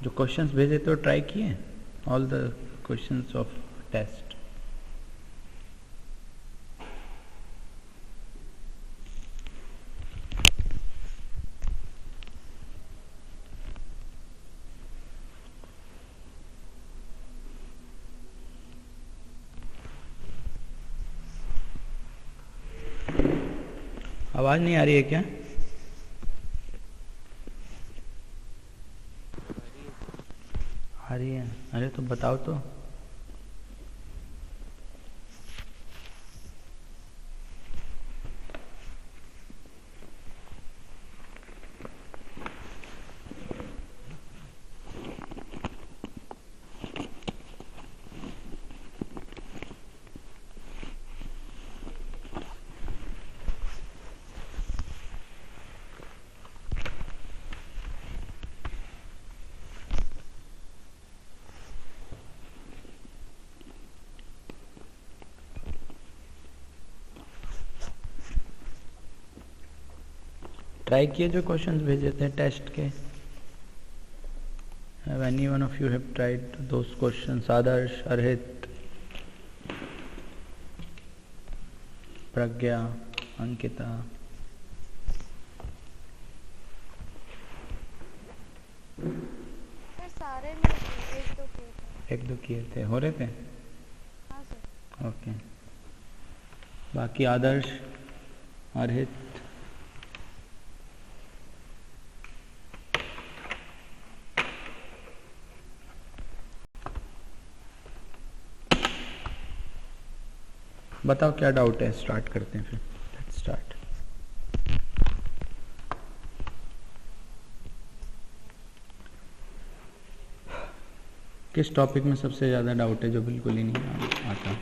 जो क्वेश्चंस भेजे तो ट्राई किए all the questions of test? आवाज नहीं आ रही है क्या? आ रही है। अरे तो बताओ तो। ट्राई किए जो क्वेश्चंस भेजे थे टेस्ट के? Have any one of you have tried those questions? आदर्श, अर्हित, प्रज्ञा, अंकिता? सारे नहीं, एक दो किए थे। एक दो किए थे, हो रहे थे? हाँ सर। ओके। बाकी आदर्श, अर्हित? बताओ क्या डाउट है, स्टार्ट करते हैं फिर। Let's start. किस टॉपिक में सबसे ज़्यादा डाउट है जो बिल्कुल ही नहीं आता?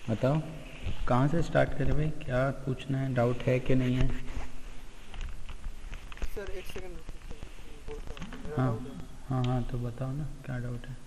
बताओ कहाँ से स्टार्ट करें भाई, क्या पूछना है, डाउट है कि नहीं है? सर एक सेकंड बोलता हूँ, मेरा हाँ डाउट है। हाँ हाँ, तो बताओ ना क्या डाउट है।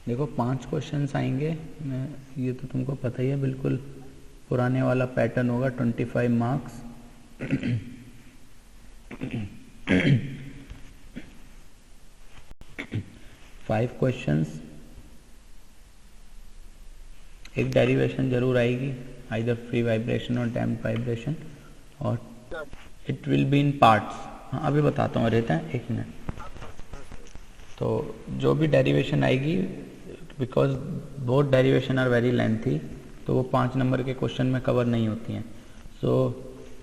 देखो 5 क्वेश्चंस आएंगे, ये तो तुमको पता ही है, बिल्कुल पुराने वाला पैटर्न होगा। 25 मार्क्स। 5 क्वेश्चंस, एक डेरिवेशन जरूर आएगी, आइदर फ्री वाइब्रेशन और डैम्प्ड वाइब्रेशन, और it will be in parts. हाँ अभी बताता हूँ, रहता है 1 मिनट। तो जो भी डेरिवेशन आएगी, because both derivation are very lengthy, तो वो 5 नंबर के क्वेश्चन में कवर नहीं होती हैं। So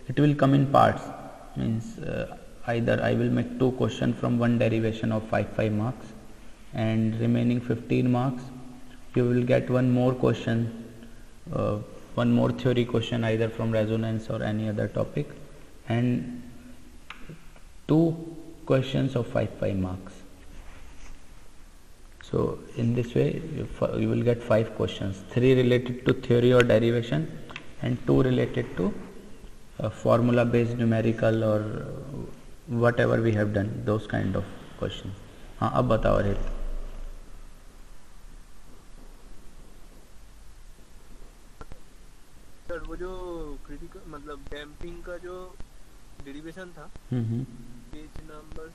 it will come in parts, means either I will make 2 questions from one derivation of 5 marks, and remaining 15 marks you will get one more question, one more theory question either from resonance or any other topic, and 2 questions of 5 marks. So in this way you will get 5 questions, 3 related to theory or derivation and 2 related to formula based numerical or whatever we have done, those kind of questions. हाँ अब बताओ Rohit. Sir वो जो critical मतलब damping का जो derivation था, page number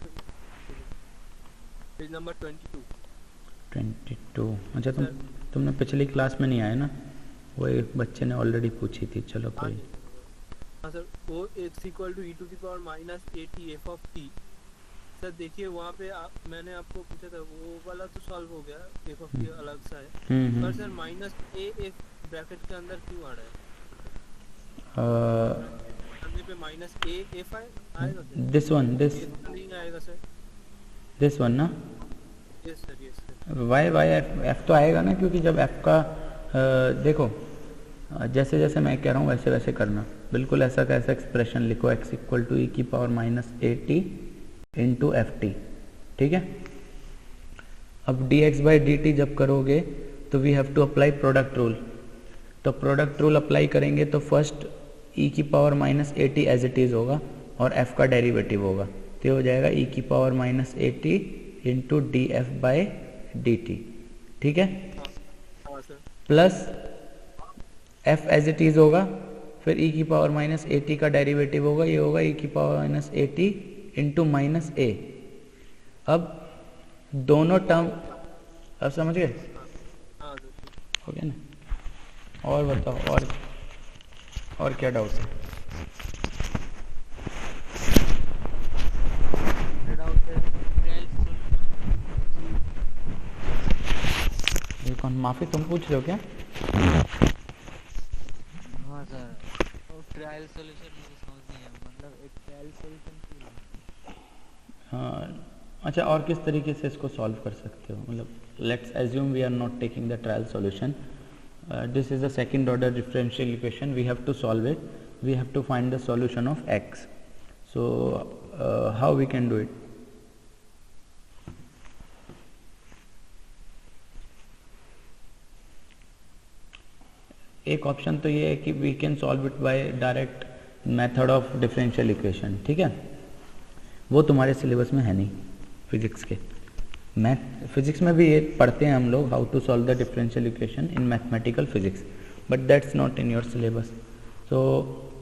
page number 22। 22। अच्छा, सर तुमने पिछली क्लास में नहीं आए ना, वो एक बच्चे ने ऑलरेडी पूछी थी। चलो हाँ कोई। जी हाँ सर, वो x equal to e to the power minus A t f of t. Sir देखिए वहाँ पे मैंने आपको पूछा था वो वाला तो सॉल्व हो गया, एफ ऑफ टी अलग सा है, पर सर माइनस ए एक ब्रैकेट के अंदर क्यों आ रहा है? करने पे माइनस ए एफ आएगा क्या? दिस वन, ए तो नहीं आएगा सर। दिस वन ना। Yes sir, yes sir. Y y f तो आएगा ना, क्योंकि जब एफ का देखो, जैसे जैसे मैं कह रहा हूँ वैसे वैसे करना। बिल्कुल ऐसा कैसा एक्सप्रेशन लिखो, x इक्वल टू ई की power minus A T into f t. ठीक है। अब d x by D t जब करोगे तो we have to apply product rule. तो प्रोडक्ट रूल अप्लाई करेंगे तो फर्स्ट ई की power minus A t as it is होगा और एफ का डेरिवेटिव होगा, तो हो जाएगा ई की power minus A T into D F by D T. ठीक है। हाँ sir. Plus F as it is होगा, फिर ई की पावर माइनस ए टी का डेरिवेटिव होगा, ये होगा ई की power minus A T into minus A. अब दोनों टर्म, अब समझ गए? हाँ सर। हो गया ना। और बताओ, और क्या डाउट है? ये कौन, माफी तुम पूछ रहे हो क्या? हाँ सर, और ट्रायल सॉल्यूशन मुझे समझ नहीं आया, मतलब एक ट्रायल सॉल्यूशन क्यों है? हाँ, अच्छा, और किस तरीके से इसको सॉल्व कर सकते हो? मतलब let's assume we are not taking the trial solution, this is a second order differential equation, we have to solve it, we have to find the solution of x. So how we can do it? एक option तो ये है कि we can solve it by direct method of differential equation। ठीक है, वो तुम्हारे syllabus में है नहीं फिजिक्स के। मैथ फिजिक्स में भी ये पढ़ते हैं हम लोग, how to solve the differential equation in mathematical physics, but that's not in your syllabus. तो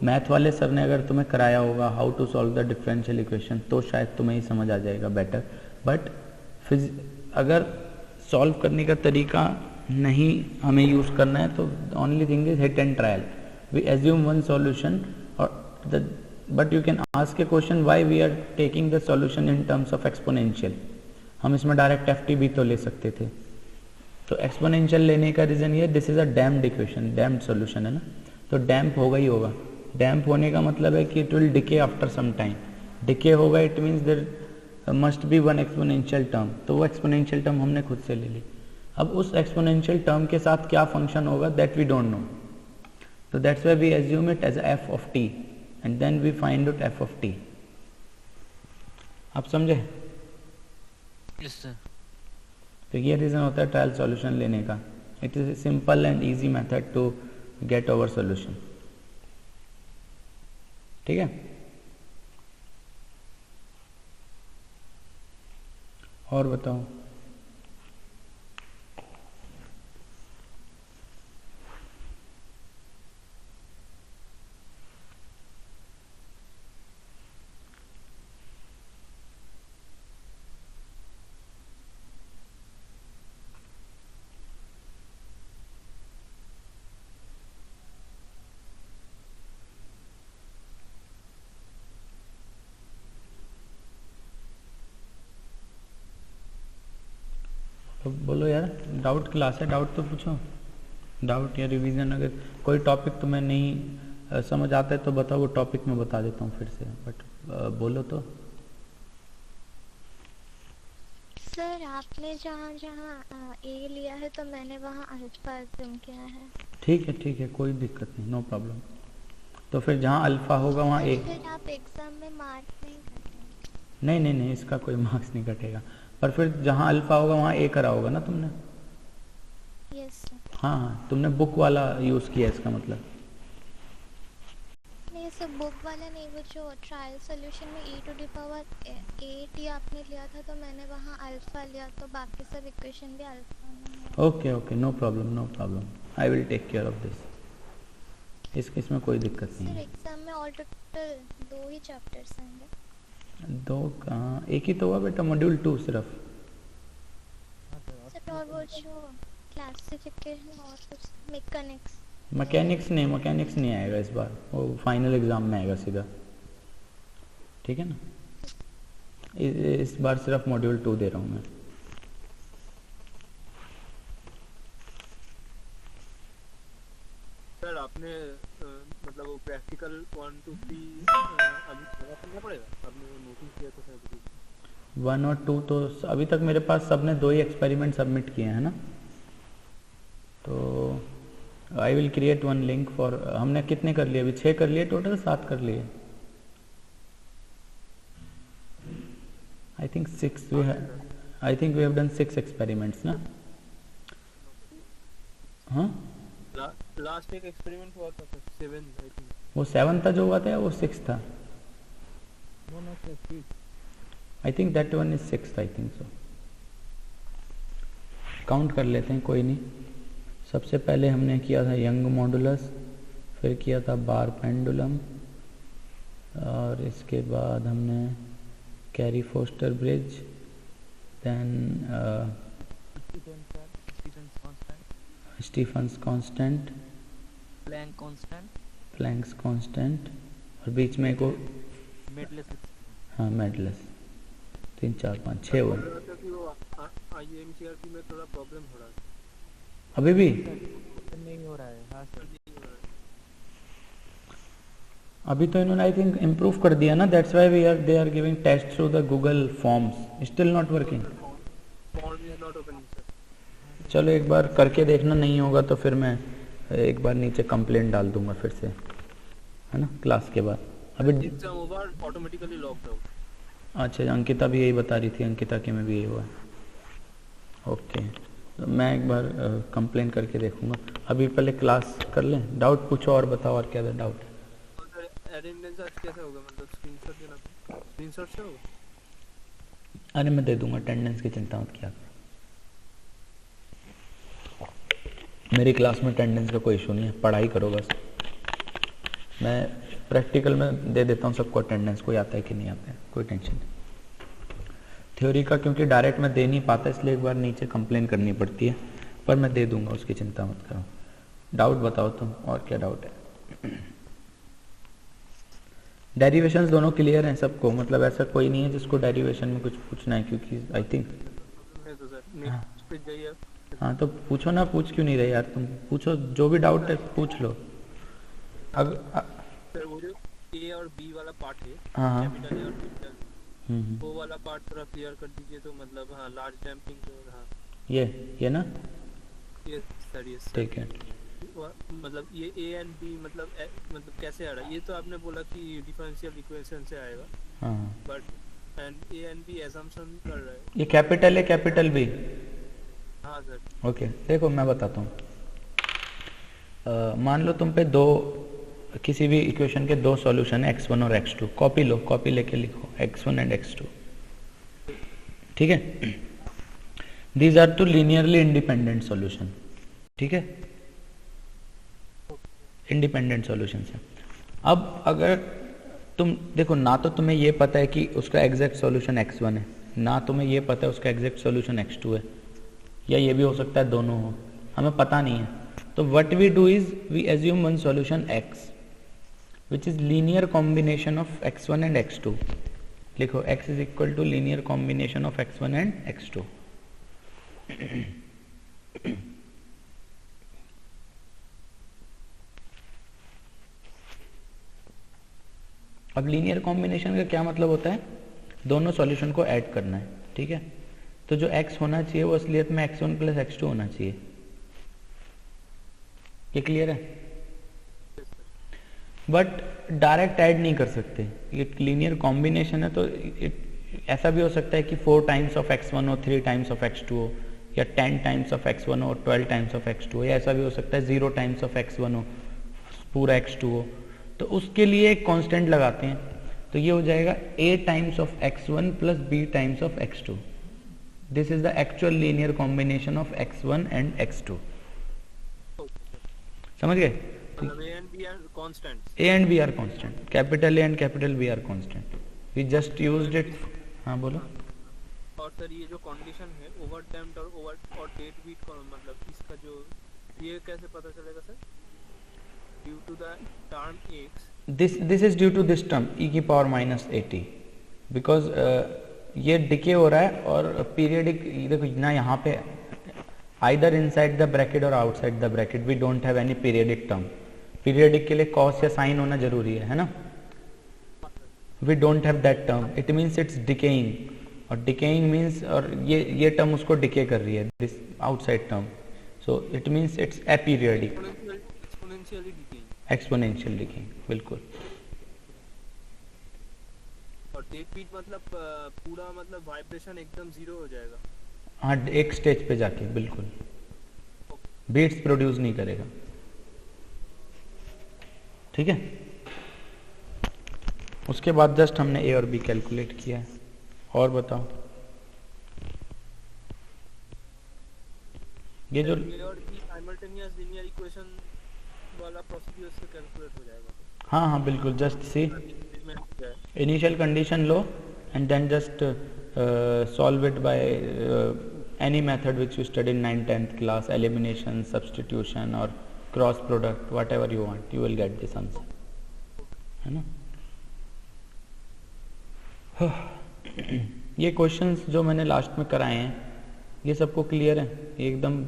मैथ वाले सर ने अगर तुम्हें कराया होगा how to solve the differential equation तो शायद तुम्हें ही समझ आ जाएगा बेटर। बट अगर सॉल्व करने का तरीका नहीं हमें यूज़ करना है तो only thing is hit and trial. We assume one solution और but you can ask a question why we are taking the solution in terms of exponential. हम इसमें डायरेक्ट एफ टी भी तो ले सकते थे। तो एक्सपोनेंशियल लेने का रीज़न ये, this is a damped equation, damped solution है ना, तो डैम्प होगा ही होगा। डैम्प होने का मतलब है कि it will decay after some time. Decay होगा it means there must be one exponential term, तो वो एक्सपोनेंशियल टर्म हमने खुद से ले ली। अब उस एक्सपोनेंशियल टर्म के साथ क्या फंक्शन होगा दैट वी डोंट नो, तो that's why we assume it as F of T and then we find out F of T. आप समझे? Yes sir. तो ये रीज़न होता है ट्रायल सॉल्यूशन लेने का। It is a simple and easy method to get over solution. ठीक है, और बताओ। तो बोलो यार, डाउट क्लास है, डाउट तो पूछो। डाउट या रिवीजन, अगर कोई टॉपिक तुम्हें नहीं समझ आता है तो बताओ, वो टॉपिक मैं बता देता हूँ फिर से, बट बोलो तो। सर आपने जहाँ जहाँ ए लिया है तो मैंने वहाँ अल्फा अज्यूम किया है। ठीक है, कोई दिक्कत नहीं, नो प्रॉब्लम। तो फिर जहाँ अल्फा होगा वहाँ ए। फिर आप एग्जाम में मार्क्स नहीं कटेंगे? नहीं, इसका कोई मार्क्स नहीं कटेगा, पर फिर जहाँ अल्फा होगा वहाँ ए करा होगा ना तुमने। Yes sir. हाँ, तुमने बुक वाला यूज़ किया इसका मतलब। नहीं सर, बुक वाला नहीं, वो जो ट्रायल सॉल्यूशन में e to the power A T आपने लिया था तो मैंने वहाँ अल्फा लिया, तो बाकी सब इक्वेशन भी अल्फा में है। Okay, no problem, I will take care of this. इसमें कोई दिक्कत नहीं सर है। एग्जाम में ऑल टोटल 2 ही चैप्टर्स आएंगे। 2 कहाँ, एक ही तो हुआ बेटा, मॉड्यूल 2 सिर्फ। और वो जो क्लासिफिकेशन और कुछ मैकेनिक्स। मैकेनिक्स नहीं आएगा इस बार, वो फाइनल एग्जाम में आएगा सीधा, ठीक है ना। इस बार सिर्फ मॉड्यूल 2 दे रहा हूँ मैं। सर आपने मतलब वो प्रैक्टिकल 1 to 3 अभी थोड़ा करना पड़ेगा, आपने नोटिस किया तो शायद 1 और 2 तो अभी तक मेरे पास सबने 2 ही एक्सपेरिमेंट सबमिट किए हैं ना, तो I will create 1 link for. हमने कितने कर लिए अभी? 6 कर लिए टोटल, 7 कर लिए, I think 6 we have done 6 experiments ना। हाँ लास्ट एक एक्सपेरिमेंट हुआ था 7 आई थिंक। वो 7 था जो हुआ था, या वो 6 था? I think that one is 6, I think so. Count कर लेते हैं, कोई नहीं। सबसे पहले हमने किया था यंग मॉडुलस, फिर किया था बार पेंडुलम, और इसके बाद हमने Carey Foster bridge, then Stefan's constant, Planck's constant, और बीच में एक मेडलेस। हाँ मेडलेस। 3 4 5 6 वो कि वो IMCRT में थोड़ा प्रॉब्लम हो रहा है अभी भी। नहीं हो रहा है। हाँ सर, अभी तो इन्होंने आई थिंक इम्प्रूव कर दिया ना, that's why they are giving test through the Google forms, still not working. Form is not opening sir. चलो एक बार करके देखना, नहीं होगा तो फिर मैं एक बार नीचे कंप्लेंट डाल दूंगा फिर से, है ना, क्लास के बाद। अभी exam over automatically locked out. अच्छा, अंकिता भी यही बता रही थी, अंकिता के में भी यही हुआ है। ओके, तो मैं एक बार कंप्लेन करके देखूंगा। अभी पहले क्लास कर लें, डाउट पूछो और बताओ, और क्या डाउट है? अटेंडेंस आज कैसे होगा, मतलब स्क्रीनशॉट देना, स्क्रीनशॉट से होगा? अरे मैं दे दूंगा, अटेंडेंस की चिंता मत किया। मेरी क्लास में अटेंडेंस का कोई इशू नहीं है, पढ़ाई करो बस। मैं प्रैक्टिकल में दे देता हूँ सबको अटेंडेंस, कोई आता है कि नहीं आता है, कोई टेंशन नहीं। थ्योरी का क्योंकि डायरेक्ट मैं दे नहीं पाता, इसलिए एक बार नीचे कंप्लेन करनी पड़ती है, पर मैं दे दूंगा, उसकी चिंता मत करो। डाउट बताओ तुम, और क्या डाउट है? डेरिवेशंस दोनों क्लियर हैं सबको, मतलब ऐसा कोई नहीं है जिसको डेरिवेशन में कुछ पूछना है, क्योंकि आई थिंक तो सर नेक्स्ट पे जाइए। हाँ तो पूछो ना, पूछ क्यों नहीं रहे यार तुम? पूछो, जो भी डाउट है पूछ लो। सर वो जो ए और बी वाला पार्ट है, हाँ कैपिटल ए और कैपिटल, वो वाला पार्ट थोड़ा क्लियर कर दीजिए तो, मतलब हाँ लार्ज डैम्पिंग तो, हाँ ये ना, ये सर, ये ठीक है। मतलब ये ए एंड बी मतलब कैसे आ रहा है? ये तो आपने बोला कि डिफरेंशियल इक्वेशन से आएगा, हाँ but and A and B assumption कर रहा है। ये कैपिटल है, कैपिटल बी। हाँ सर। ओके देखो मैं बताता हूँ, मान लो तुम पे किसी भी इक्वेशन के 2 सॉल्यूशन है, x1 और x2। कॉपी लो, कॉपी लेके लिखो x1 एंड x2, ठीक है। These are two linearly independent solution, ठीक है, इंडिपेंडेंट सॉल्यूशन है। अब अगर तुम देखो, ना तो तुम्हें ये पता है कि उसका एग्जैक्ट सॉल्यूशन x1 है, ना तुम्हें ये पता है उसका एग्जैक्ट सॉल्यूशन x2 है, या ये भी हो सकता है दोनों हो, हमें पता नहीं है। तो what we do is we assume one solution x which is linear combination of x1 and x2। लिखो x is equal to linear combination of x1 and x2। अब लीनियर कॉम्बिनेशन का क्या मतलब होता है? दोनों सॉल्यूशन को ऐड करना है, ठीक है। तो जो x होना चाहिए वो असलियत में x1 प्लस x2 होना चाहिए। ये क्लियर है? बट डायरेक्ट ऐड नहीं कर सकते, ये लीनियर कॉम्बिनेशन है, तो ऐसा भी हो सकता है कि 4 टाइम्स ऑफ x1 हो, 3 टाइम्स ऑफ x2 हो, या 10 टाइम्स ऑफ x1 हो, 12 टाइम्स ऑफ x2 हो, या ऐसा भी हो सकता है 0 टाइम्स ऑफ x1 हो, पूरा x2 हो। तो उसके लिए एक कांस्टेंट लगाते हैं, तो ये हो जाएगा a times of x1 plus b times of x2। This is the actual linear combination of x1 and x2। समझ गए? A and B are constants. A and B are constant. Capital A and capital B are constant. We just used it. हाँ बोलो। और sir ये जो condition है over damped और dead beat का मतलब इसका जो ये कैसे पता चलेगा sir? Due to the term x this is due to this term e की पावर माइनस 80 बिकॉज ये डिके हो रहा है और पीरियडिक देखो ना यहाँ पे either inside the bracket or outside the bracket we don't have any periodic term. Periodic के लिए कॉस या साइन होना जरूरी है ना? We don't have that term, it means it's decaying और डिकेइंग मीन्स और ये टर्म उसको डिके कर रही है this outside term, so it means it's aperiodic exponential decaying बिल्कुल। और डेड बीट मतलब पूरा मतलब वाइब्रेशन एकदम जीरो हो जाएगा। हाँ एक स्टेज पे जाके बिल्कुल बीट्स प्रोड्यूस नहीं करेगा। ठीक है, उसके बाद जस्ट हमने ए और बी कैलकुलेट किया है। और बताओ ये जो ए और बी साइमल्टेनियस लीनियर इक्वेशन वाला प्रोसीड्यूर से कैलकुलेट हो जाएगा। हाँ हाँ बिल्कुल, जस्ट सी इनिशियल कंडीशन लो and then just solve it by any method which you studied in 9th 10th class, elimination, substitution or cross product, whatever you want, you will get this answer, है ना? ये questions जो मैंने last में कराए हैं ये सबको क्लियर है? एकदम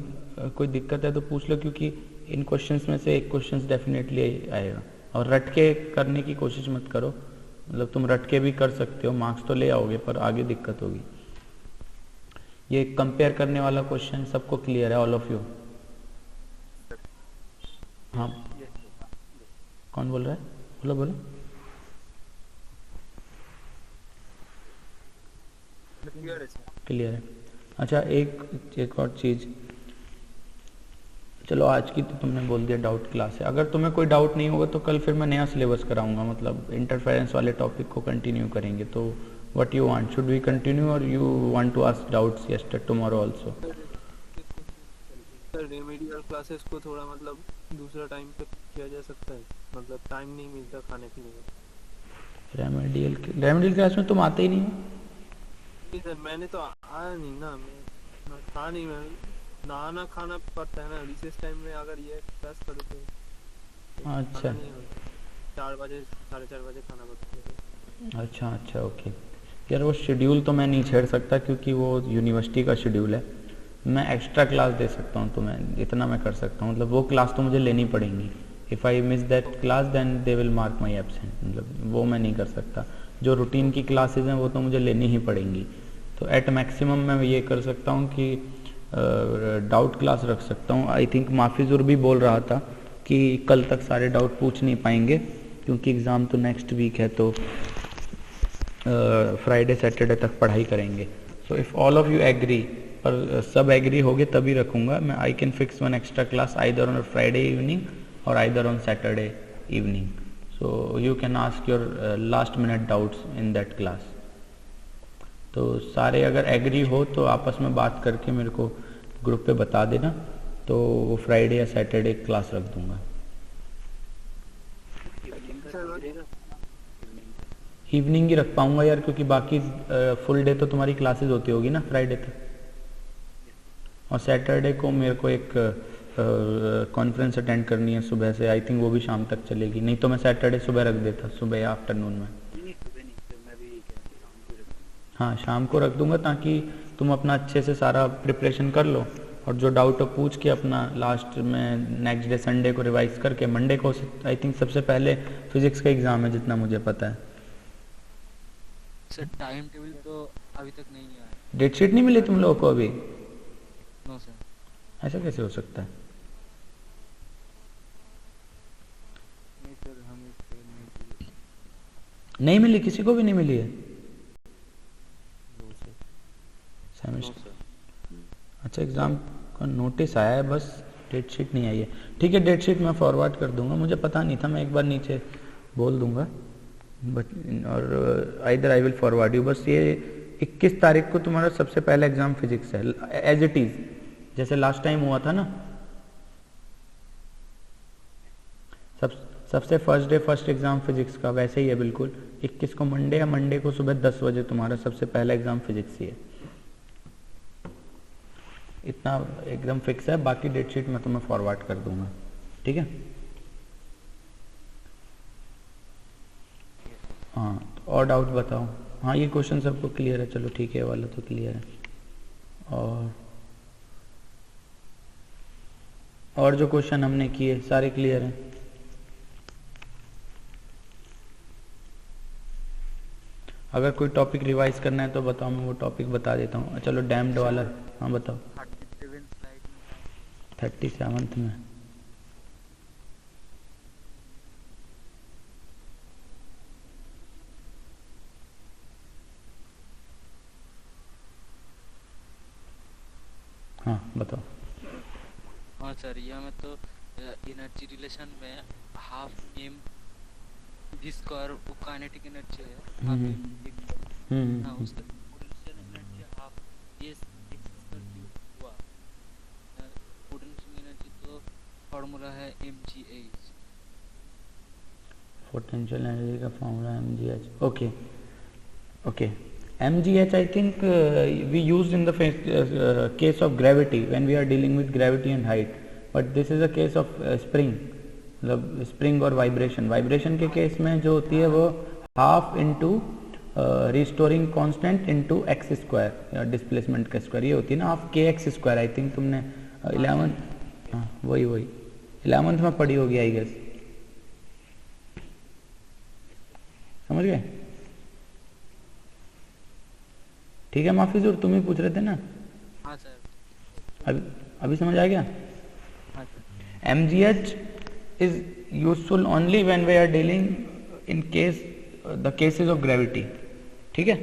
कोई दिक्कत है तो पूछ लो, क्योंकि इन क्वेश्चंस में से एक क्वेश्चंस डेफिनेटली आएगा। और रट के करने की कोशिश मत करो, मतलब तुम रट के भी कर सकते हो, मार्क्स तो ले आओगे पर आगे दिक्कत होगी। ये कंपेयर करने वाला क्वेश्चन सबको क्लियर है, ऑल ऑफ यू? हाँ कौन बोल रहा है? बोलो बोलो। क्लियर है। अच्छा एक और चीज, चलो आज की तो तुमने बोल दिया डाउट क्लास है, अगर तुम्हें कोई डाउट नहीं होगा तो कल फिर मैं नया सिलेबस कराऊंगा, मतलब इंटरफेरेंस वाले टॉपिक को कंटिन्यू करेंगे। तो what you want, should we continue और you want to ask doubts yesterday tomorrow also? Sir remedial classes को थोड़ा मतलब दूसरा टाइम पे किया जा सकता है, मतलब टाइम नहीं मिलता खाने के लिए। रेमेडियल क्लास में तुम आते ही नहीं हो? नहीं सर मैंने तो आया नहीं ना, मैं था नहीं, मैं नहाना खाना पड़ता है ना रिसेस टाइम में, अगर ये क्लास करो तो अच्छा 4 बजे 4:30 बजे खाना पड़ता है। अच्छा ओके। यार वो शेड्यूल तो मैं नहीं छेड़ सकता क्योंकि वो यूनिवर्सिटी का शेड्यूल है। मैं एक्स्ट्रा क्लास दे सकता हूँ, तो मैं इतना मैं कर सकता हूँ, मतलब वो क्लास तो मुझे लेनी पड़ेंगी। If I miss that class then they will mark my absent, मतलब वो मैं नहीं कर सकता। जो रूटीन की क्लासेज हैं वो तो मुझे लेनी ही पड़ेंगी। तो एट मैक्सिमम मैं ये कर सकता हूँ कि डाउट क्लास रख सकता हूँ। आई थिंक माफिजुर भी बोल रहा था कि कल तक सारे डाउट पूछ नहीं पाएंगे क्योंकि एग्ज़ाम तो नेक्स्ट वीक है, तो फ्राइडे सैटरडे तक पढ़ाई करेंगे। So if all of you agree, पर सब एग्री होगे तभी रखूँगा मैं। I can fix one extra class either on Friday evening और either on Saturday evening, so you can ask your last minute doubts in that class. तो सारे अगर एग्री हो तो आपस में बात करके मेरे को ग्रुप पे बता देना, तो वो फ्राइडे या सैटरडे क्लास रख दूंगा। इवनिंग ही रख पाऊंगा यार, क्योंकि बाकी फुल डे तो तुम्हारी क्लासेस होती होगी ना फ्राइडे तक, और सैटरडे को मेरे को एक कॉन्फ्रेंस अटेंड करनी है सुबह से। आई थिंक वो भी शाम तक चलेगी, नहीं तो मैं सैटरडे सुबह रख देता, सुबह या आफ्टरनून में। हाँ शाम को रख दूंगा ताकि तुम अपना अच्छे से सारा प्रिपरेशन कर लो, और जो डाउट हो पूछ के अपना लास्ट में नेक्स्ट डे संडे को रिवाइज करके मंडे को आई थिंक सबसे पहले फिजिक्स का एग्ज़ाम है जितना मुझे पता है। सर टाइम टेबल तो अभी तक नहीं आया। डेट शीट नहीं मिली तुम लोगों को अभी? No sir. ऐसा कैसे हो सकता है? नहीं सर हमें नहीं मिली, किसी को भी नहीं मिली है सेमेस्टर? अच्छा एग्ज़ाम का नोटिस आया है, बस डेट शीट नहीं आई है। ठीक है डेट शीट मैं फॉरवर्ड कर दूंगा, मुझे पता नहीं था, मैं एक बार नीचे बोल दूंगा, बट और either I will forward you. बस ये 21 तारीख को तुम्हारा सबसे पहला एग्ज़ाम फिजिक्स है, एज इट इज़ जैसे लास्ट टाइम हुआ था ना। सबसे first day first exam physics का वैसे ही है बिल्कुल। 21 को मंडे है, मंडे को सुबह 10 बजे तुम्हारा सबसे पहला एग्ज़ाम फिजिक्स ही है। इतना एकदम फिक्स है, बाकी डेट शीट मैं तुम्हें फॉरवर्ड कर दूंगा, ठीक है। हाँ तो और डाउट बताओ। हाँ ये क्वेश्चन सबको क्लियर है, चलो ठीक है, वाला तो क्लियर है। और जो क्वेश्चन हमने किए सारे क्लियर हैं। अगर कोई टॉपिक रिवाइज करना है तो बताओ, मैं वो टॉपिक बता देता हूँ। चलो डैम्ड वाला, हाँ बताओ। 37 में हाँ बताओ। हाँ सर, यहाँ में तो एनर्जी रिलेशन में हाफ एम भी स्क्वायर वो काइनेटिक एनर्जी है, हाफ एम हाँ उसका potential energy half S x हुआ। पोटेंशियल एनर्जी तो फॉर्मूला है mgh। पोटेंशियल एनर्जी का formula mgh, okay okay. mgh I think we used in the case of gravity when we are dealing with gravity and height, but this is a case of spring, मतलब spring और vibration. Vibration के case में जो होती है वो half into restoring constant into x square या displacement का स्क्वायर, ये होती है ना हाफ के एक्स स्क्वायर। आई थिंक तुमने 11th, हाँ वही 11th में पढ़ी होगी आई गेस, समझ गए? ठीक है माफिजुर, तुम ही पूछ रहे थे ना? हाँ सर। अभी समझ आ गया? हाँ sir. mgh is useful only when we are dealing in case the cases of gravity, ठीक है?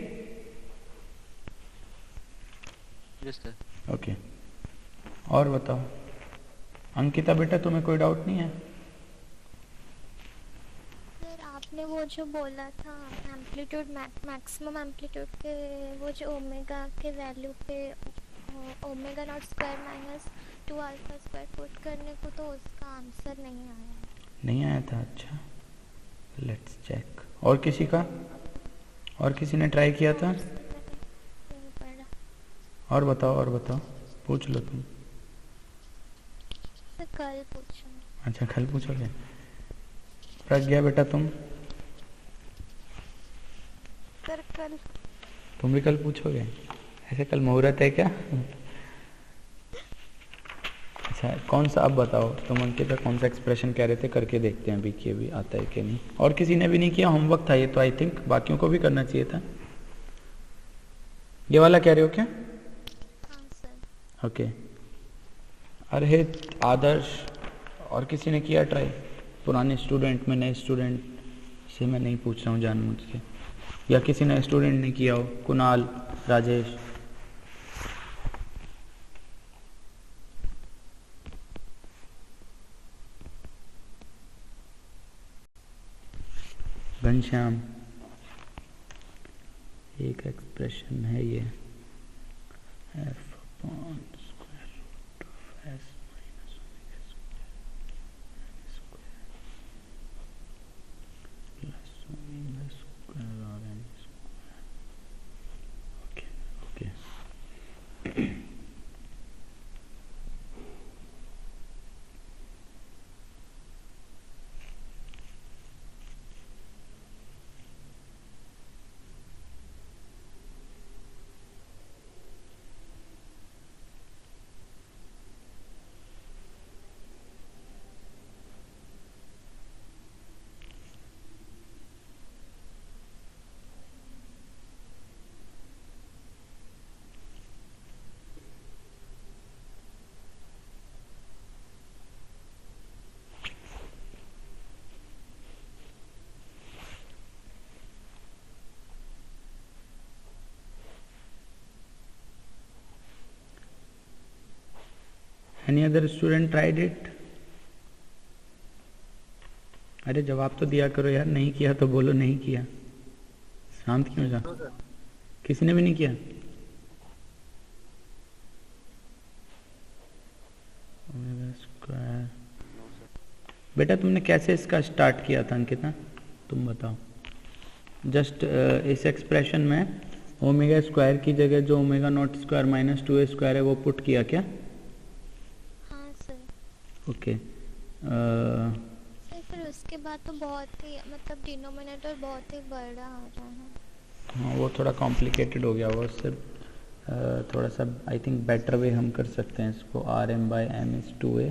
Yes sir. ओके और बताओ अंकिता बेटा, तुम्हें कोई डाउट नहीं है? सर आपने वो जो बोला था एम्पलीट्यूड मैक्सिमम एम्पलीट्यूड के वो जो ओमेगा के वैल्यू पे omega naught square minus 2 alpha square put करने को, तो उसका आंसर नहीं आया था? अच्छा लेट्स चेक। और किसी का, और किसी ने ट्राई किया था? और बताओ पूछ लो तुम। सर कल पूछूंगी। अच्छा कल पूछोगे। प्रज्ञा बेटा तुम? सर कल। तुम भी कल पूछोगे? ऐसे कल मुहूर्त है क्या? अच्छा कौन सा, अब बताओ तुम अंकिता कौन सा एक्सप्रेशन कह रहे थे, करके देखते हैं अभी कि अभी आता है कि नहीं। और किसी ने भी नहीं किया? होमवर्क था ये तो, आई थिंक बाकियों को भी करना चाहिए था। ये वाला कह रहे हो क्या? हाँ सर। ओके अर्हित, आदर्श, और किसी ने किया ट्राई? पुराने स्टूडेंट में, नए स्टूडेंट से मैं नहीं पूछ रहा हूँ जानबूझ के, या किसी नए स्टूडेंट ने किया हो? कुणाल, राजेश, घनश्याम। एक एक्सप्रेशन है ये, f upon square root of s minus omega square plus omega square और n square. Okay okay Any other student tried it? अरे जवाब तो दिया करो यार, नहीं किया तो बोलो नहीं किया, शांत क्यों जा? किसी ने भी नहीं किया? बेटा तुमने कैसे इसका स्टार्ट किया था अंकिता, तुम बताओ। जस्ट इस एक्सप्रेशन में ओमेगा स्क्वायर की जगह जो omega naught square minus 2a square है वो पुट किया क्या? हाँ सर। ओके। सर फिर उसके बाद तो बहुत ही मतलब डिनोमिनेटर बहुत ही बड़ा आ रहा है। हाँ वो थोड़ा कॉम्प्लिकेटेड हो गया, वो उससे थोड़ा सा आई थिंक बेटर वे हम कर सकते हैं इसको। R M by M is 2a।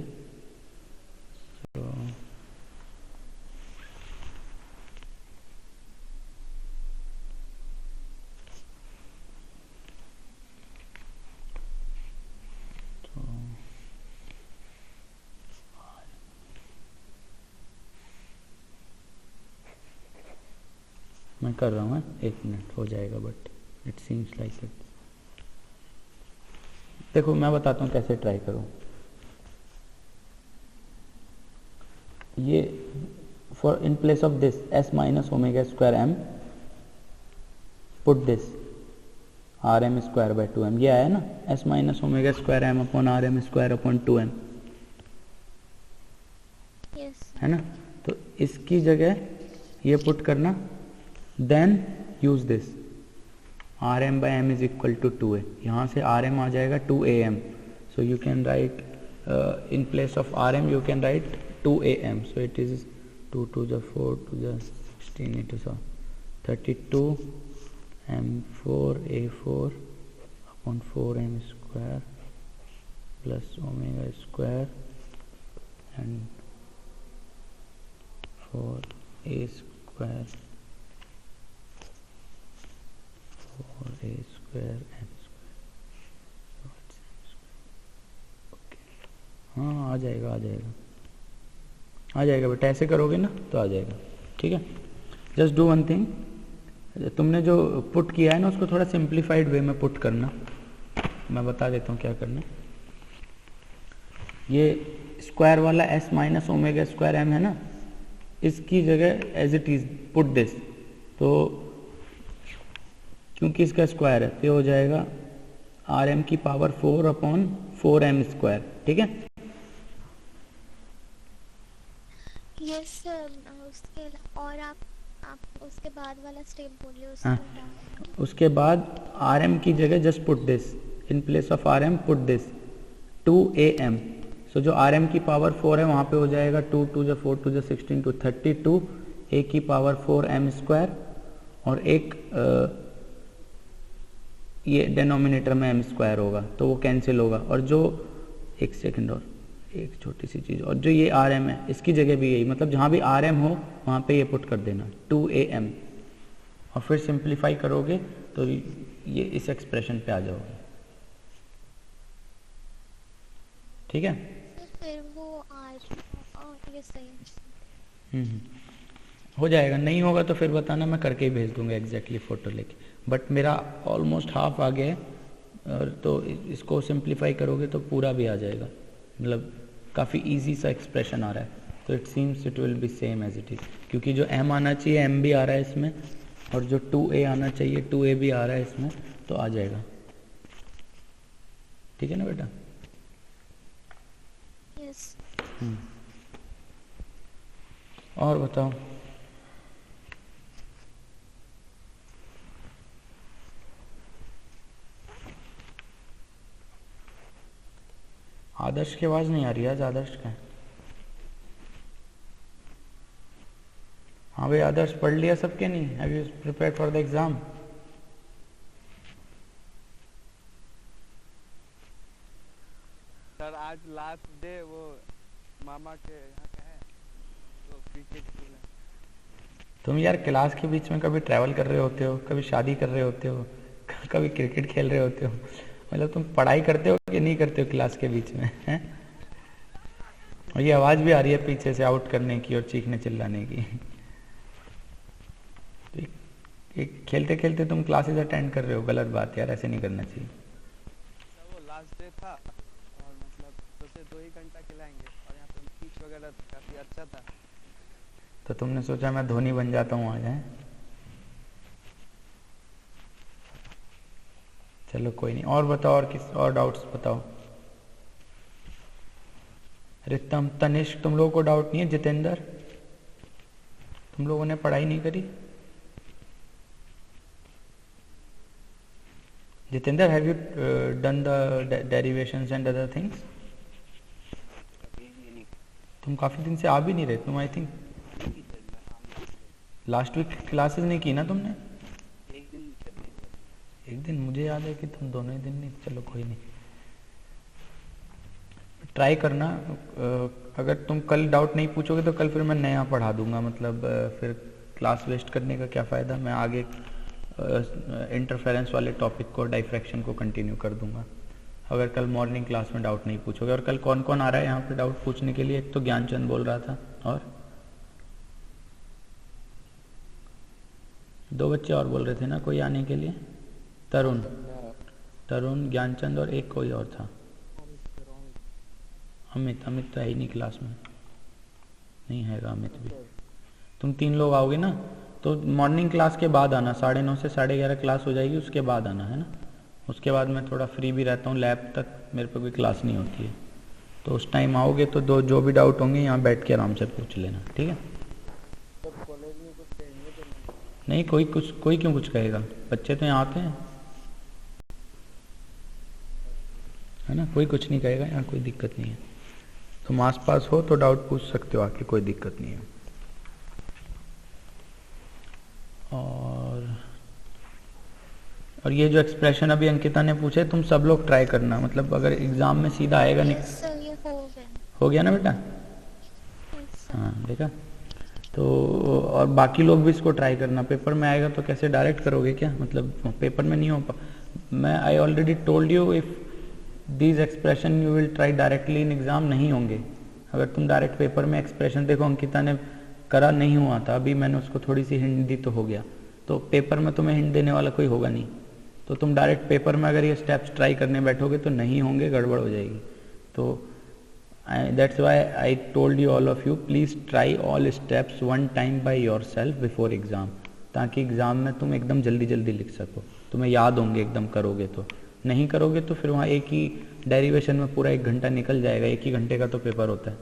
मैं कर रहा हूँ, 1 मिनट हो जाएगा, but it seems like it. देखो मैं बताता हूँ कैसे ट्राई करो। ये for in place of this s minus omega square m put this R M square by 2m। ये आया ना, s minus omega square m upon R M square upon 2m, है ना। तो इसकी जगह ये पुट करना, then use this R M by M is equal to 2a। यहाँ से आर एम आ जाएगा 2am, so you can write in place of rm you can write 2am, so it is 2 to the 4 to the 16 it is 32 m4 a4 upon 4m square plus omega square and 4a square 4a square m हाँ आ जाएगा बेटा, ऐसे करोगे ना तो आ जाएगा। ठीक है, जस्ट डू वन थिंग, तुमने जो पुट किया है ना उसको थोड़ा सिंप्लीफाइड वे में पुट करना। मैं बता देता हूँ क्या करना। ये स्क्वायर वाला s minus omega square m है ना, इसकी जगह as it is put this. तो क्योंकि इसका स्क्वायर है तो ये हो जाएगा आर एम की पावर 4 अपॉन 4m स्क्वायर। ठीक है, यस सर। उसके और आप उसके बाद वाला स्टेप बोलिए उसके बाद। उसके बाद आर एम की जगह just put this, in place of R M put this 2am। सो जो आर एम की पावर 4 है वहाँ पे हो जाएगा 2 to the 4 to the 16 to 32 a की पावर 4m स्क्वायर, और एक ये डिनोमिनेटर में m स्क्वायर होगा तो वो कैंसिल होगा। और जो एक सेकंड और एक छोटी सी चीज़, और जो ये आर एम है इसकी जगह भी यही, मतलब जहाँ भी आर एम हो वहाँ पे ये पुट कर देना 2am, और फिर सिंप्लीफाई करोगे तो ये इस एक्सप्रेशन पे आ जाओगे। ठीक है, फिर वो ये सही हो जाएगा। नहीं होगा तो फिर बताना, मैं करके ही भेज दूंगा एग्जैक्टली फ़ोटो लेके। बट मेरा ऑलमोस्ट हाफ आ गया है, और तो इसको सिंप्लीफाई करोगे तो पूरा भी आ जाएगा, मतलब काफ़ी इजी सा एक्सप्रेशन आ रहा है। तो it seems it will be same as it is, क्योंकि जो m आना चाहिए m भी आ रहा है इसमें, और जो 2a आना चाहिए 2a भी आ रहा है इसमें, तो आ जाएगा। ठीक है ना बेटा? यस। और बताओ। आदर्श की आवाज़ नहीं आ रही आज, आदर्श का है। हाँ भाई आदर्श, पढ़ लिया सबके? नहीं, have you prepared for the exam? Sir आज लास्ट डे, वो मामा के यहाँ का है तो क्रिकेट खेलना। तुम यार क्लास के बीच में कभी ट्रैवल कर रहे होते हो, कभी शादी कर रहे होते हो, कभी क्रिकेट खेल रहे होते हो, मतलब तुम पढ़ाई करते हो कि नहीं करते हो क्लास के बीच में, हैं? और ये आवाज़ भी आ रही है पीछे से आउट करने की और चीखने चिल्लाने की। खेलते खेलते तुम क्लासेस अटेंड कर रहे हो, गलत बात यार, ऐसे नहीं करना चाहिए। वो लास्ट डे था और मतलब सोचे 2 ही घंटा खिलाएंगे, और यहाँ पे पिच वगैरह काफ़ी अच्छा था, तो तुमने सोचा मैं धोनी बन जाता हूँ आज, हैं? चलो कोई नहीं, और बताओ, और किस और डाउट्स बताओ। रितम, तनिष्क, तुम लोगों को डाउट नहीं है? जितेंद्र, तुम लोगों ने पढ़ाई नहीं करी? Jitendra, have you done the derivations and other things? तुम काफ़ी दिन से आ भी नहीं रहे तुम, I think last week classes नहीं की ना तुमने? एक दिन मुझे याद है कि तुम दोनों ही दिन नहीं, चलो कोई नहीं, ट्राई करना। अगर तुम कल डाउट नहीं पूछोगे तो कल फिर मैं नया पढ़ा दूंगा, मतलब फिर क्लास वेस्ट करने का क्या फ़ायदा। मैं आगे इंटरफेरेंस वाले टॉपिक को, डाइफ्रैक्शन को कंटिन्यू कर दूंगा अगर कल मॉर्निंग क्लास में डाउट नहीं पूछोगे। और कल कौन कौन आ रहा है यहाँ पे डाउट पूछने के लिए? एक तो ज्ञानचंद बोल रहा था, और 2 बच्चे और बोल रहे थे ना कोई आने के लिए, तरुण, ज्ञानचंद और एक कोई और था, अमित तो है ही नहीं क्लास में, नहीं हैगा अमित भी। तुम 3 लोग आओगे ना, तो मॉर्निंग क्लास के बाद आना, 9:30 से 11:30 क्लास हो जाएगी, उसके बाद आना है ना। उसके बाद मैं थोड़ा फ्री भी रहता हूँ, लैब तक मेरे पे कोई क्लास नहीं होती है, तो उस टाइम आओगे तो जो भी डाउट होंगे यहाँ बैठ के आराम से पूछ लेना, ठीक है? नहीं, कोई क्यों कुछ कहेगा, बच्चे तो यहाँ आते हैं, है ना, कोई कुछ नहीं कहेगा, यहाँ कोई दिक्कत नहीं है। तुम आस पास हो तो डाउट पूछ सकते हो आके, कोई दिक्कत नहीं है। और ये जो एक्सप्रेशन अभी अंकिता ने पूछे, तुम सब लोग ट्राई करना, मतलब अगर एग्जाम में सीधा आएगा नहीं। हो गया ना बेटा? हाँ, देखा? तो और बाकी लोग भी इसको ट्राई करना, पेपर में आएगा तो कैसे डायरेक्ट करोगे क्या, मतलब पेपर में नहीं हो मैं I already told you, if these expression you will try directly in exam, नहीं होंगे। अगर तुम डायरेक्ट पेपर में एक्सप्रेशन, देखो अंकिता ने करा, नहीं हुआ था, अभी मैंने उसको थोड़ी सी हिंट दी तो हो गया, तो पेपर में तुम्हें हिंट देने वाला कोई होगा नहीं, तो तुम डायरेक्ट पेपर में अगर ये स्टेप्स ट्राई करने बैठोगे तो नहीं होंगे, गड़बड़ हो जाएगी। तो that's why I told you all of you, please try all steps 1 time by yourself before exam, ताकि एग्जाम में तुम एकदम जल्दी लिख सको, तुम्हें याद होंगे एकदम करोगे। तो नहीं करोगे तो फिर वहाँ एक ही डेरिवेशन में पूरा 1 घंटा निकल जाएगा, 1 ही घंटे का तो पेपर होता है।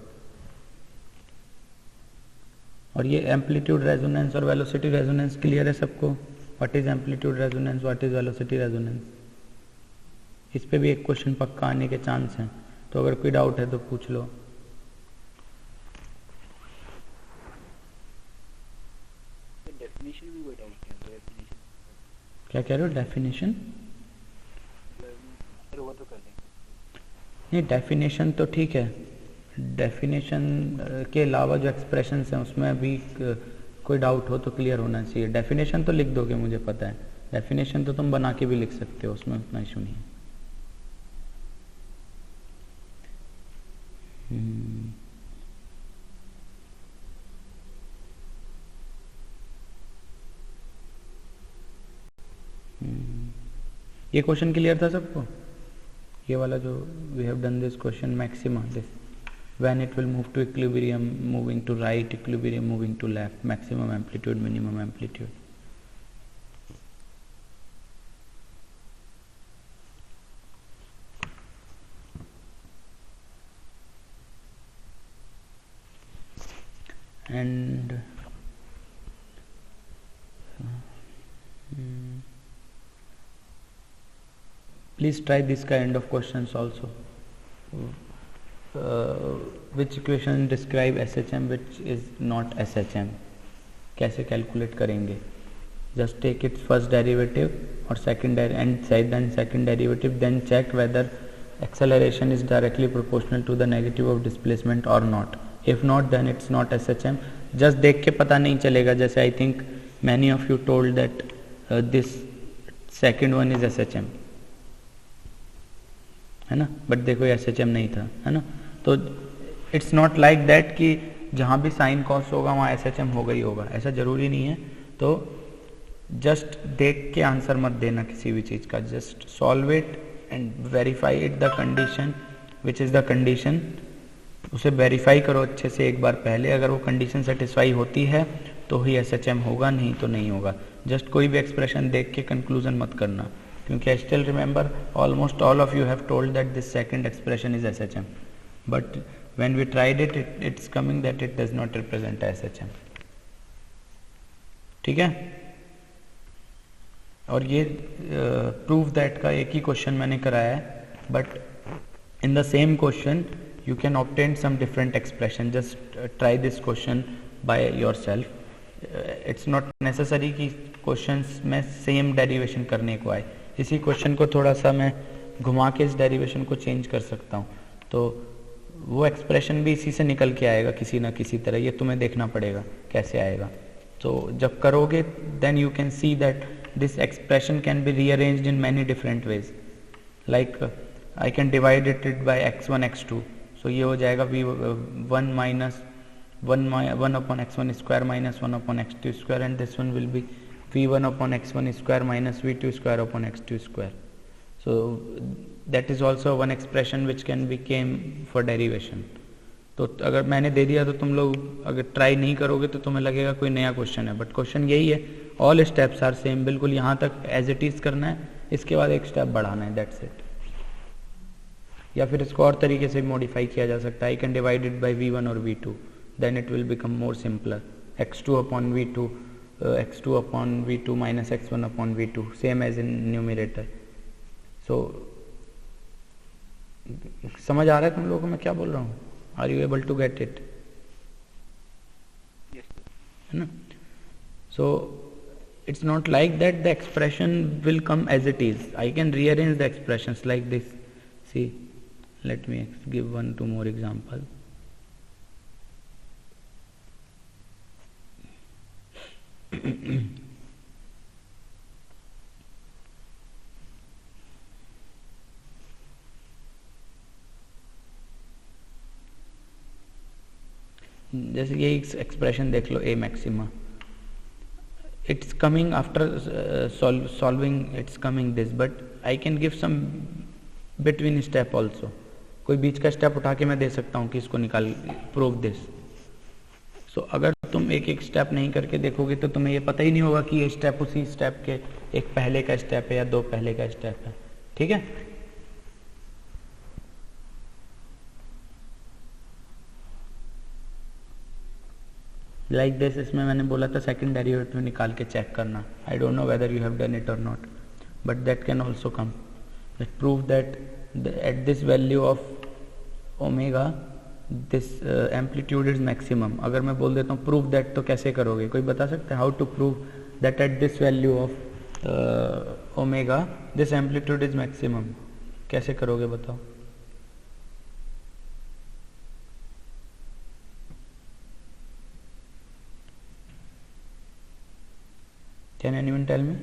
और ये एम्पलीट्यूड रेजोनेंस और वेलोसिटी रेजोनेंस क्लियर है सबको? What is amplitude resonance, what is velocity resonance? इस पे भी एक क्वेश्चन पक्का आने के चांस हैं, तो अगर कोई डाउट है तो पूछ लो। डेफिनेशन भी कोई डाउट नहीं है? क्या कह रहे हो? डेफिनेशन? वो तो कर लेंगे। नहीं, डेफिनेशन तो ठीक है, डेफिनेशन के अलावा जो एक्सप्रेशंस हैं उसमें अभी कोई डाउट हो तो क्लियर होना चाहिए। डेफिनेशन तो लिख दोगे, मुझे पता है, डेफिनेशन तो तुम बना के भी लिख सकते हो, उसमें उतना इशू नहीं है। ये क्वेश्चन क्लियर था सबको? ये वाला जो we have done this question maxima, this when it will move to equilibrium, moving to right, equilibrium moving to left, maximum amplitude, minimum amplitude. And please try this kind of questions also. Which equation describe SHM, which is not SHM? कैसे calculate करेंगे? Just take its first derivative or second derivative, then check whether acceleration is directly proportional to the negative of displacement or not. If not, then it's not SHM. Just देख के पता नहीं चलेगा, जैसे I think many of you told that this second one is SHM, है ना, but देखो ये SHM नहीं था, है ना। तो इट्स नॉट लाइक दैट कि जहाँ भी साइन कॉस होगा वहाँ SHM होगा ही होगा, ऐसा ज़रूरी नहीं है। तो जस्ट देख के आंसर मत देना किसी भी चीज़ का, just solve it and verify it the condition which is the condition, उसे वेरीफाई करो अच्छे से एक बार पहले, अगर वो कंडीशन सेटिस्फाई होती है तो ही SHM होगा, नहीं तो नहीं होगा। जस्ट कोई भी एक्सप्रेशन देख के कंक्लूजन मत करना, क्योंकि I still remember almost all of you have told that this second expression is SHM, but when we tried it, it's coming that it does not represent SHM. ठीक है? और ये प्रूव दैट का एक ही question मैंने कराया है, but in the same question you can obtain some different expression. Just try this question by yourself. It's not necessary कि questions में same derivation करने को आए. इसी question को थोड़ा सा मैं घुमा के इस derivation को change कर सकता हूँ, तो वो expression भी इसी से निकल के आएगा किसी ना किसी तरह. ये तुम्हें देखना पड़ेगा कैसे आएगा. तो जब करोगे then you can see that this expression can be rearranged in many different ways. Like I can divide it by x1 x2. So ये हो जाएगा v1 minus 1 upon x1 square minus 1 upon x2 square, and this one will be v1 upon x1 square minus v2 square upon x2 square. So that is also one expression which can be came for derivation. तो अगर मैंने दे दिया तो तुम लोग अगर try नहीं करोगे तो तुम्हें लगेगा कोई नया क्वेश्चन है, बट क्वेश्चन यही है. ऑल स्टेप्स आर सेम, बिल्कुल यहाँ तक एज इट इज करना है, इसके बाद एक स्टेप बढ़ाना है, दैट्स इट. या फिर इसको और तरीके से मॉडिफाई किया जा सकता है. I can divide it by v1 और v2, then it will become more simpler. x2 upon v2, x2 upon v2 minus x1 upon v2, same as in numerator. So समझ आ रहा है तुम लोगों को मैं क्या बोल रहा हूँ? Are you able to get it? है ना? सो it's not like that the expression will come as it is. I can rearrange the expressions like this. See, let me give two more example. जैसे ये expression देख लो, ए maxima, it's coming after solving, it's coming this, but I can give some between step also. कोई बीच का step उठा के मैं दे सकता हूँ कि इसको निकाल, प्रूव दिस. सो अगर तुम एक एक स्टेप नहीं करके देखोगे तो तुम्हें ये पता ही नहीं होगा कि ये स्टेप उसी स्टेप के एक पहले का स्टेप है या दो पहले का स्टेप है. ठीक है? लाइक दिस, इसमें मैंने बोला था सेकंड डेरिवेटिव निकाल के चेक करना. I don't know whether you have done it और not, but that can also come. Let's prove that at this value of omega this amplitude is maximum. अगर मैं बोल देता हूँ प्रूव दैट, तो कैसे करोगे? कोई बता सकता है how to prove that at this value of omega this amplitude is maximum? कैसे करोगे बताओ? Can anyone tell me?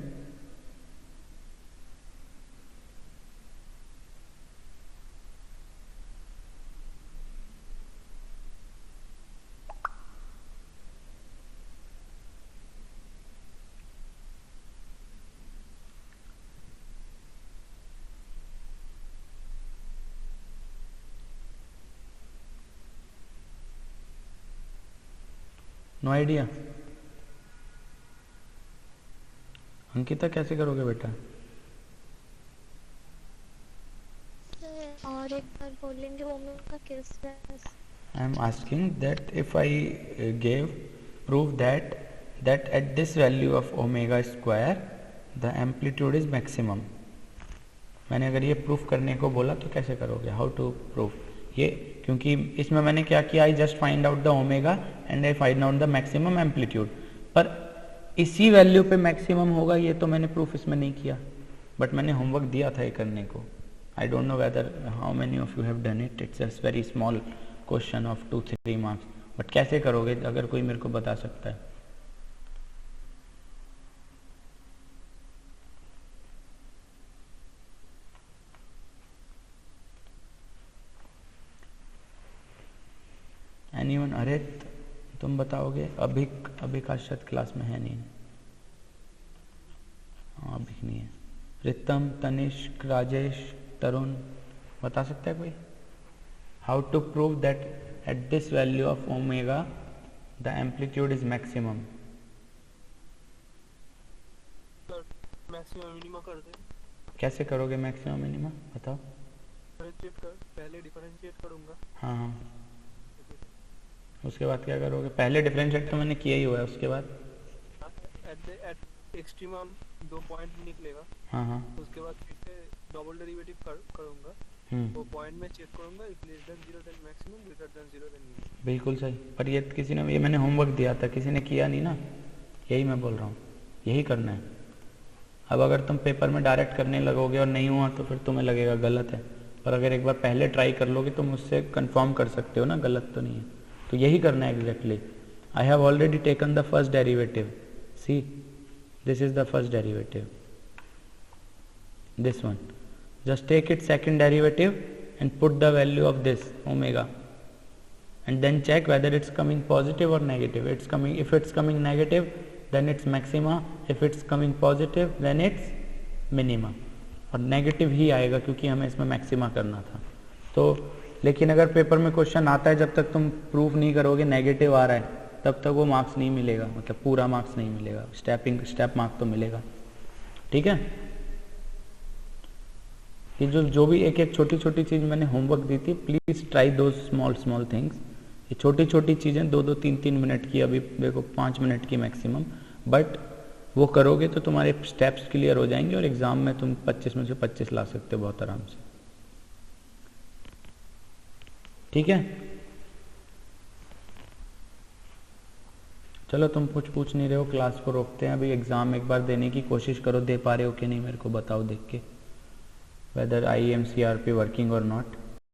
No idea. Ankita कैसे करोगे बेटा? और एक बार बोलेंगे ओमेगा किस तरह से? I am asking that if I gave prove that at this value of omega square the amplitude is maximum. मैंने अगर ये प्रूफ करने को बोला तो कैसे करोगे? हाउ टू प्रूफ ये? क्योंकि इसमें मैंने क्या किया, I just find out the omega and I find out the maximum amplitude. पर इसी वैल्यू पे मैक्सिमम होगा ये तो मैंने प्रूफ इसमें नहीं किया, बट मैंने होमवर्क दिया था ये करने को. आई don't know whether how many of you have done it. It's a very small question of 2-3 marks, but कैसे करोगे अगर कोई मेरे को बता सकता है? एनीवन? अरे तुम बताओगे? अभिक आज शायद क्लास में है नहीं. हाँ अभिक नहीं है. प्रीतम, तनिष्क, राजेश, तरुण बता सकता है कोई? How to prove that at this value of omega the amplitude is maximum? Maximum minimum कर दे. कैसे करोगे मैक्सिमम मिनिमम बताओ? पहले डिफरेंशिएट करूंगा. हाँ, उसके बाद क्या करोगे? पहले डिफरेंशिएट तो मैंने किया ही हुआ है, उसके बाद एट एक्सट्रीमा 2 पॉइंट निकलेगा, हाँ हाँ उसके बाद फिर से डबल डेरिवेटिव करूंगा, वो पॉइंट में चेक करूंगा if less than 0 then maximum, greater than 0 then minimum. बिल्कुल सही। पर ये किसी ने, ये मैंने होमवर्क दिया था, किसी ने किया नहीं ना, यही मैं बोल रहा हूँ, यही करना है। अब अगर तुम पेपर में डायरेक्ट करने लगोगे और नहीं हुआ तो फिर तुम्हें लगेगा गलत है, पर अगर एक बार पहले ट्राई कर लोगे तो मुझसे कंफर्म कर सकते हो ना गलत तो नहीं है। तो यही करना है exactly. I have already taken the first derivative, see this is the first derivative, this one. Just take its second derivative and put the value of this omega and then check whether it's coming positive or negative. If it's coming negative then it's maxima, if it's coming positive then it's minima. और negative ही आएगा क्योंकि हमें इसमें maxima करना था। तो लेकिन अगर पेपर में क्वेश्चन आता है जब तक तुम प्रूफ नहीं करोगे नेगेटिव आ रहा है तब तक वो मार्क्स नहीं मिलेगा, मतलब पूरा मार्क्स नहीं मिलेगा, स्टेप मार्क तो मिलेगा। ठीक है, ये जो भी एक एक छोटी छोटी चीज़ मैंने होमवर्क दी थी, प्लीज़ ट्राई दो स्मॉल थिंग्स। ये छोटी छोटी चीज़ें 2-2 3-3 मिनट की, अभी देखो 5 मिनट की मैक्सिमम, बट वो करोगे तो तुम्हारे स्टेप्स क्लियर हो जाएंगे और एग्ज़ाम में तुम 25 में से 25 ला सकते हो बहुत आराम से। ठीक है, चलो तुम कुछ पूछ नहीं रहे हो, क्लास को रोकते हैं। अभी एग्ज़ाम एक बार देने की कोशिश करो, दे पा रहे हो कि नहीं मेरे को बताओ देख के, whether IMCRP working or not।